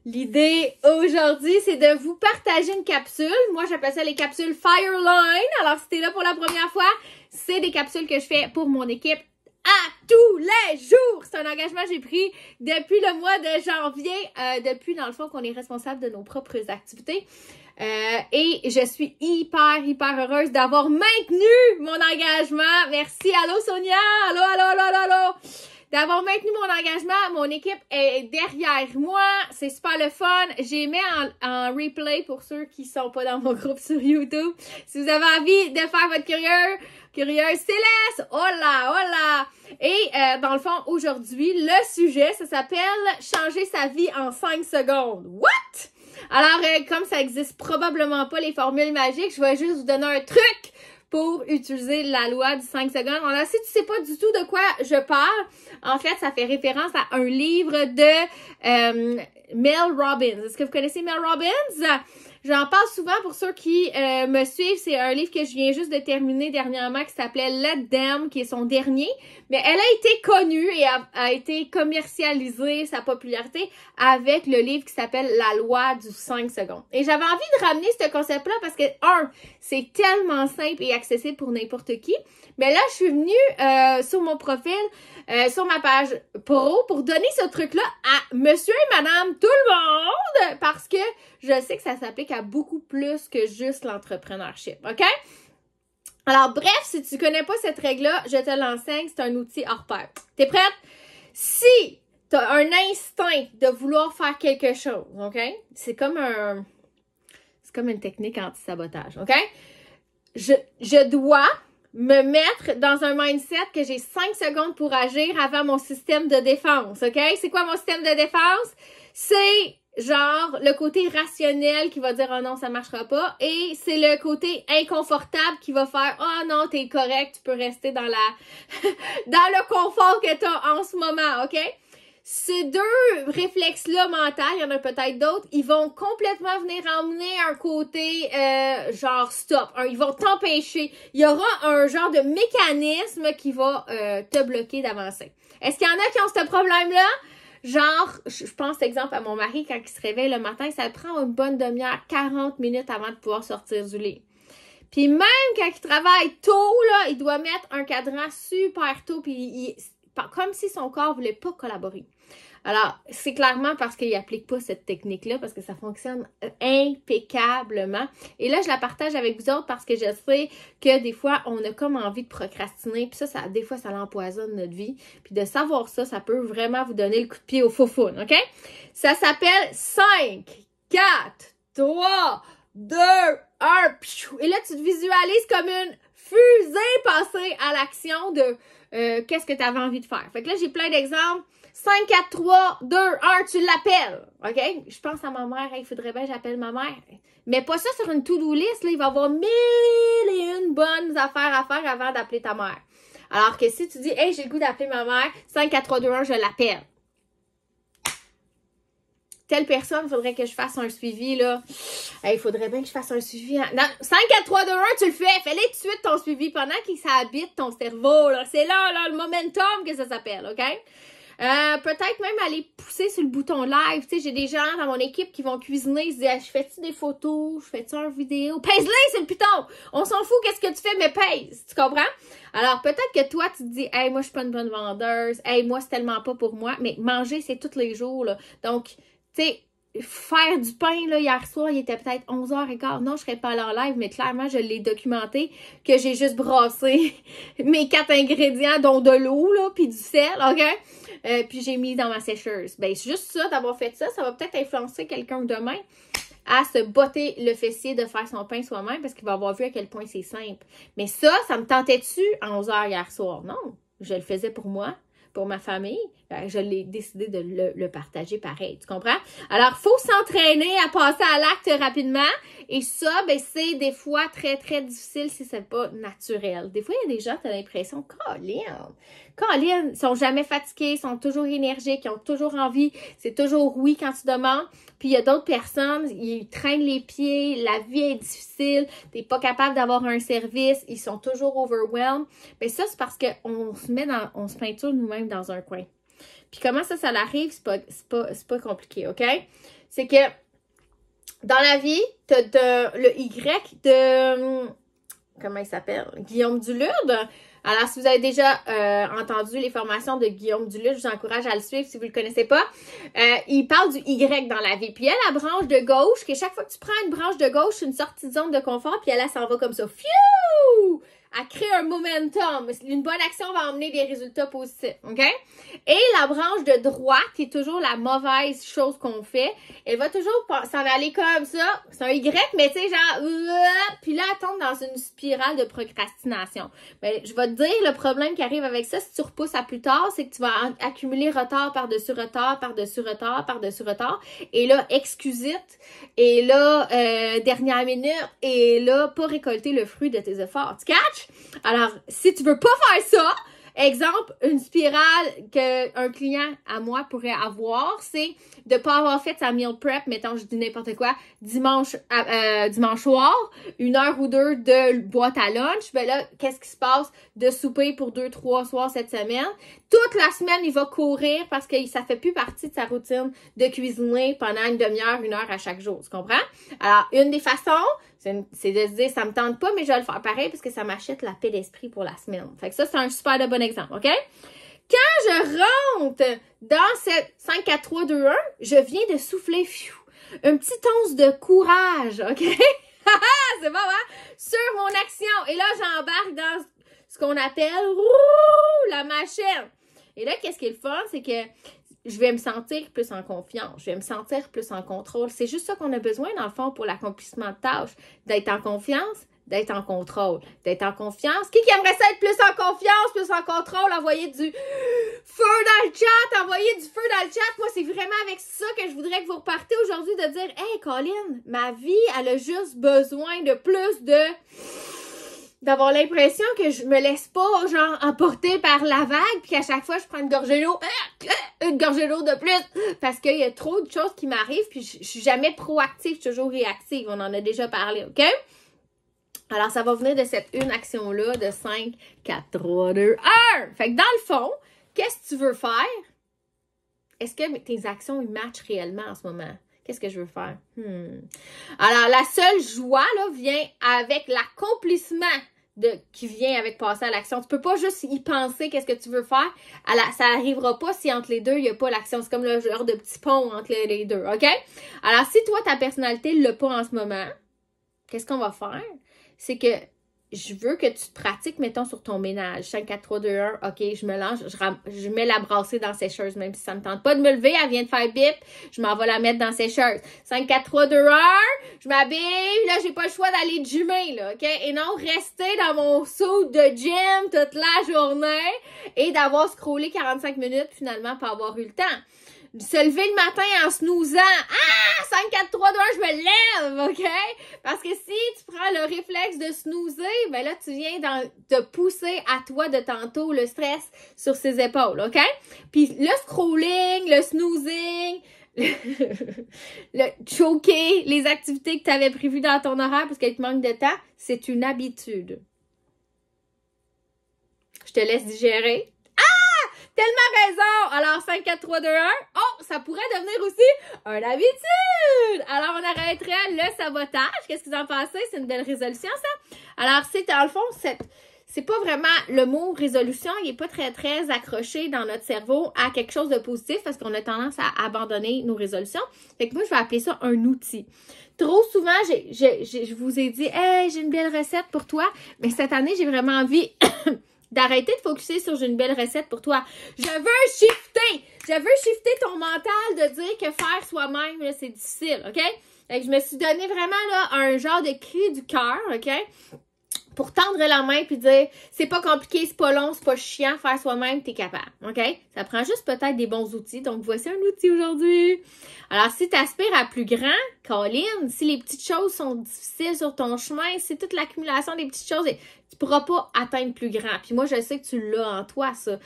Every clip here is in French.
L'idée aujourd'hui, c'est de vous partager une capsule. Moi, j'appelle ça les capsules Fireline. Alors, si t'es là pour la première fois, c'est des capsules que je fais pour mon équipe à tous les jours. C'est un engagement que j'ai pris depuis le mois de janvier, depuis, dans le fond, qu'on est responsable de nos propres activités. Et je suis hyper heureuse d'avoir maintenu mon engagement. Merci. Allô, Sonia? Allô? D'avoir maintenu mon engagement. Mon équipe est derrière moi. C'est super le fun. J'ai mis en replay pour ceux qui sont pas dans mon groupe sur YouTube. Si vous avez envie de faire votre curieuse Céleste, hola! Et dans le fond, aujourd'hui, le sujet, ça s'appelle « Changer sa vie en 5 secondes ». What? Alors, comme ça existe probablement pas les formules magiques, je vais juste vous donner un truc pour utiliser la loi du 5 secondes. Alors, si tu sais pas du tout de quoi je parle, en fait, ça fait référence à un livre de Mel Robbins. Est-ce que vous connaissez Mel Robbins? J'en parle souvent pour ceux qui me suivent. C'est un livre que je viens juste de terminer dernièrement qui s'appelait Let Them, qui est son dernier. Mais elle a été connue et a été commercialisée, sa popularité, avec le livre qui s'appelle La loi du 5 secondes. Et j'avais envie de ramener ce concept-là parce que, c'est tellement simple et accessible pour n'importe qui. Mais là, je suis venue sur mon profil, sur ma page pro, pour donner ce truc-là à monsieur et madame tout le monde, parce que je sais que ça s'applique à beaucoup plus que juste l'entrepreneurship, OK? Alors, bref, si tu connais pas cette règle-là, je te l'enseigne, c'est un outil hors pair. T'es prête? Si tu as un instinct de vouloir faire quelque chose, OK? C'est comme une technique anti-sabotage, OK? Je dois me mettre dans un mindset que j'ai 5 secondes pour agir avant mon système de défense, OK? C'est quoi mon système de défense? C'est genre le côté rationnel qui va dire « Oh non, ça marchera pas » et c'est le côté inconfortable qui va faire « Oh non, t'es correct, tu peux rester dans dans le confort que t'as en ce moment, OK? » Ces deux réflexes-là mentaux, il y en a peut-être d'autres, ils vont complètement venir emmener un côté genre stop. Ils vont t'empêcher. Il y aura un genre de mécanisme qui va te bloquer d'avancer. Est-ce qu'il y en a qui ont ce problème-là? Genre, je pense exemple à mon mari, quand il se réveille le matin, ça prend une bonne demi-heure, 40 minutes avant de pouvoir sortir du lit. Puis même quand il travaille tôt, là, il doit mettre un cadran super tôt, puis comme si son corps voulait pas collaborer. Alors, c'est clairement parce qu'il n'applique pas cette technique-là, parce que ça fonctionne impeccablement. Et là, je la partage avec vous autres parce que je sais que des fois, on a comme envie de procrastiner. Puis ça des fois, ça l'empoisonne notre vie. Puis de savoir ça, ça peut vraiment vous donner le coup de pied au faux-foun, OK? Ça s'appelle 5, 4, 3, 2, 1. Et là, tu te visualises comme une fusée passer à l'action de qu'est-ce que tu avais envie de faire. Fait que là, j'ai plein d'exemples. 5, 4, 3, 2, 1, tu l'appelles. OK? Je pense à ma mère. Il faudrait bien que j'appelle ma mère. Mais pas ça sur une to-do list. Là, il va y avoir 1001 bonnes affaires à faire avant d'appeler ta mère. Alors que si tu dis, hey, j'ai le goût d'appeler ma mère, 5, 4, 3, 2, 1, je l'appelle. Telle personne, il faudrait que je fasse un suivi, là. Il faudrait bien que je fasse un suivi. Non, 5, 4, 3, 2, 1, tu le fais. Fais-le tout de suite ton suivi pendant qu'il s'habite ton cerveau, là. C'est là, le momentum que ça s'appelle, OK? Peut-être même aller pousser sur le bouton live. Tu sais, j'ai des gens dans mon équipe qui vont cuisiner. Ils se disent, je fais-tu des photos? Je fais-tu une vidéo? Pèse-les, c'est le piton! On s'en fout, qu'est-ce que tu fais, mais pèse. Tu comprends? Alors, peut-être que toi, tu te dis, hey, moi, je suis pas une bonne vendeuse. Hey, moi, c'est tellement pas pour moi. Mais manger, c'est tous les jours, là. Donc, tu sais, faire du pain, là, hier soir, il était peut-être 11h15. Non, je serais pas là en live, mais clairement, je l'ai documenté que j'ai juste brassé mes 4 ingrédients, dont de l'eau, là, puis du sel, OK? Puis j'ai mis dans ma sécheuse. Ben, c'est juste ça, d'avoir fait ça, ça va peut-être influencer quelqu'un demain à se botter le fessier de faire son pain soi-même parce qu'il va avoir vu à quel point c'est simple. Mais ça me tentait-tu à 11h hier soir? Non, je le faisais pour moi, pour ma famille. Je l'ai décidé de le partager pareil, tu comprends? Alors, il faut s'entraîner à passer à l'acte rapidement. Et ça, ben, c'est des fois très, très difficile si c'est pas naturel. Des fois, il y a des gens, tu as l'impression, Colin, ils sont jamais fatigués, ils sont toujours énergiques, ils ont toujours envie, c'est toujours oui quand tu demandes. Puis il y a d'autres personnes, ils traînent les pieds, la vie est difficile, t'es pas capable d'avoir un service, ils sont toujours overwhelmed. Ben ça, c'est parce qu'on se met on se peinture nous-mêmes dans un coin. Puis comment ça l'arrive, c'est pas compliqué, OK? C'est que dans la vie, t'as le Y de... Comment il s'appelle? Guillaume Dulude. Alors, si vous avez déjà entendu les formations de Guillaume Dulude, je vous encourage à le suivre si vous ne le connaissez pas. Il parle du Y dans la vie. Puis elle, la branche de gauche, que chaque fois que tu prends une branche de gauche, c'est une sortie de zone de confort, puis elle s'en va comme ça. Phew! Elle crée un momentum. Une bonne action va emmener des résultats positifs, OK? Et la branche de droite, qui est toujours la mauvaise chose qu'on fait, elle va toujours s'en aller comme ça. C'est un Y, mais tu sais, genre, puis là, elle tombe dans une spirale de procrastination. Mais je vais te dire, le problème qui arrive avec ça, si tu repousses à plus tard, c'est que tu vas accumuler retard par-dessus retard, par-dessus retard, par-dessus retard. Et là, excusite. Et là, dernière minute. Et là, pas récolter le fruit de tes efforts. Tu catches? Alors, si tu veux pas faire ça, exemple, une spirale qu'un client à moi pourrait avoir, c'est de pas avoir fait sa meal prep, mettons, je dis n'importe quoi, dimanche soir, 1 heure ou 2 de boîte à lunch. Ben là, qu'est-ce qui se passe de souper pour 2-3 soirs cette semaine? Toute la semaine, il va courir parce que ça fait plus partie de sa routine de cuisiner pendant une demi-heure, 1 heure à chaque jour. Tu comprends? Alors, une des façons, c'est de se dire, ça me tente pas, mais je vais le faire pareil parce que ça m'achète la paix d'esprit pour la semaine. Fait que ça, c'est un super de bon exemple, OK? Quand je rentre dans cette 5, 4, 3, 2, 1, je viens de souffler, une petite once de courage, OK? C'est bon, hein? Sur mon action. Et là, j'embarque dans ce qu'on appelle la machine. Et là, qu'est-ce qui est le fun? C'est que je vais me sentir plus en confiance. Je vais me sentir plus en contrôle. C'est juste ça qu'on a besoin, dans le fond, pour l'accomplissement de tâches. D'être en confiance, d'être en contrôle. D'être en confiance. Qui aimerait ça être plus en confiance, plus en contrôle? Envoyer du feu dans le chat. Envoyer du feu dans le chat. Moi, c'est vraiment avec ça que je voudrais que vous repartez aujourd'hui de dire, hey, Colin, ma vie, elle a juste besoin de plus d'avoir l'impression que je me laisse pas, genre, emporter par la vague, puis qu'à chaque fois, je prends une gorgée d'eau de plus, parce qu'il y a trop de choses qui m'arrivent, puis je suis jamais proactive, je suis toujours réactive. On en a déjà parlé, OK? Alors, ça va venir de cette une action-là de 5, 4, 3, 2, 1! Fait que dans le fond, qu'est-ce que tu veux faire? Est-ce que tes actions, ils matchent réellement en ce moment? Qu'est-ce que je veux faire? Alors, la seule joie, là, vient avec l'accomplissement qui vient avec passer à l'action. Tu peux pas juste y penser qu'est-ce que tu veux faire. Ça n'arrivera pas si entre les deux, il n'y a pas l'action. C'est comme le genre de petit pont entre les deux, OK? Alors, si toi, ta personnalité ne l'a pas en ce moment, qu'est-ce qu'on va faire? C'est que je veux que tu te pratiques, mettons, sur ton ménage. 5, 4, 3, 2, 1, OK, je me lance, je mets la brassée dans la sécheuse, même si ça me tente pas de me lever, elle vient de faire bip, je m'en vais la mettre dans la sécheuse. 5, 4, 3, 2, 1, je m'habille, là, j'ai pas le choix d'aller gymmer, là, OK? Et non, rester dans mon suit de gym toute la journée et d'avoir scrollé 45 minutes, finalement, pas avoir eu le temps. Se lever le matin en snoozant. 5, 4, 3, 2, 1, je me lève, OK? Parce que si tu prends le réflexe de snoozer, ben là, tu viens te pousser à toi de tantôt le stress sur ses épaules, OK? Puis le scrolling, le snoozing, le choquer, les activités que tu avais prévues dans ton horaire parce qu'il te manque de temps, c'est une habitude. Je te laisse digérer. Tellement raison! Alors, 5, 4, 3, 2, 1. Oh, ça pourrait devenir aussi une habitude! Alors, on arrêterait le sabotage. Qu'est-ce que vous en pensez? C'est une belle résolution, ça? Alors, c'est dans le fond, c'est pas vraiment le mot résolution. Il est pas très, très accroché dans notre cerveau à quelque chose de positif parce qu'on a tendance à abandonner nos résolutions. Fait que moi, je vais appeler ça un outil. Trop souvent, je vous ai dit, hey, j'ai une belle recette pour toi. Mais cette année, j'ai vraiment envie d'arrêter de focuser sur j'ai une belle recette pour toi. Je veux shifter ton mental de dire que faire soi-même, là, c'est difficile, OK? Fait que je me suis donné vraiment là un genre de cri du cœur, OK? Pour tendre la main puis dire c'est pas compliqué, c'est pas long, c'est pas chiant, faire soi-même, t'es capable, OK? Ça prend juste peut-être des bons outils. Donc, voici un outil aujourd'hui. Alors, si tu aspires à plus grand, Colin, si les petites choses sont difficiles sur ton chemin, si toute l'accumulation des petites choses, tu pourras pas atteindre plus grand. Puis moi, je sais que tu l'as en toi, ça,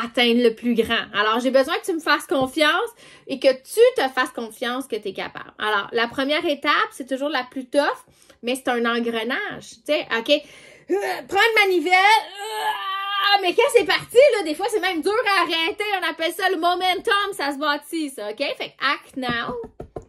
atteindre le plus grand. Alors, j'ai besoin que tu me fasses confiance et que tu te fasses confiance que tu es capable. Alors, la première étape, c'est toujours la plus tough, mais c'est un engrenage. Tu sais, OK? Prends une manivelle. Ah, mais quand c'est parti, là, des fois, c'est même dur à arrêter. On appelle ça le momentum, ça se bâtit, ça, OK? Fait que act now.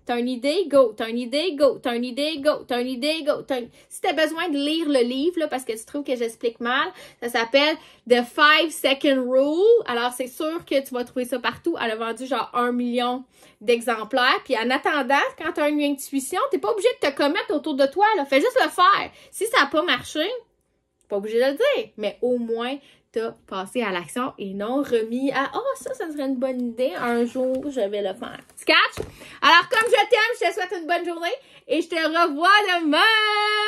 T'as une idée, go. T'as une idée, go. T'as une idée, go. T'as une idée, go. Si t'as besoin de lire le livre, là, parce que tu trouves que j'explique mal, ça s'appelle The 5-Second Rule. Alors, c'est sûr que tu vas trouver ça partout. Elle a vendu genre 1 million d'exemplaires. Puis en attendant, quand t'as une intuition, t'es pas obligé de te commettre autour de toi, là. Fais juste le faire. Si ça n'a pas marché, t'es pas obligé de le dire. Mais au moins, t'as passé à l'action et non remis à « Oh, ça serait une bonne idée. Un jour, je vais le faire. » Tu catches? Alors, comme je t'aime, je te souhaite une bonne journée et je te revois demain!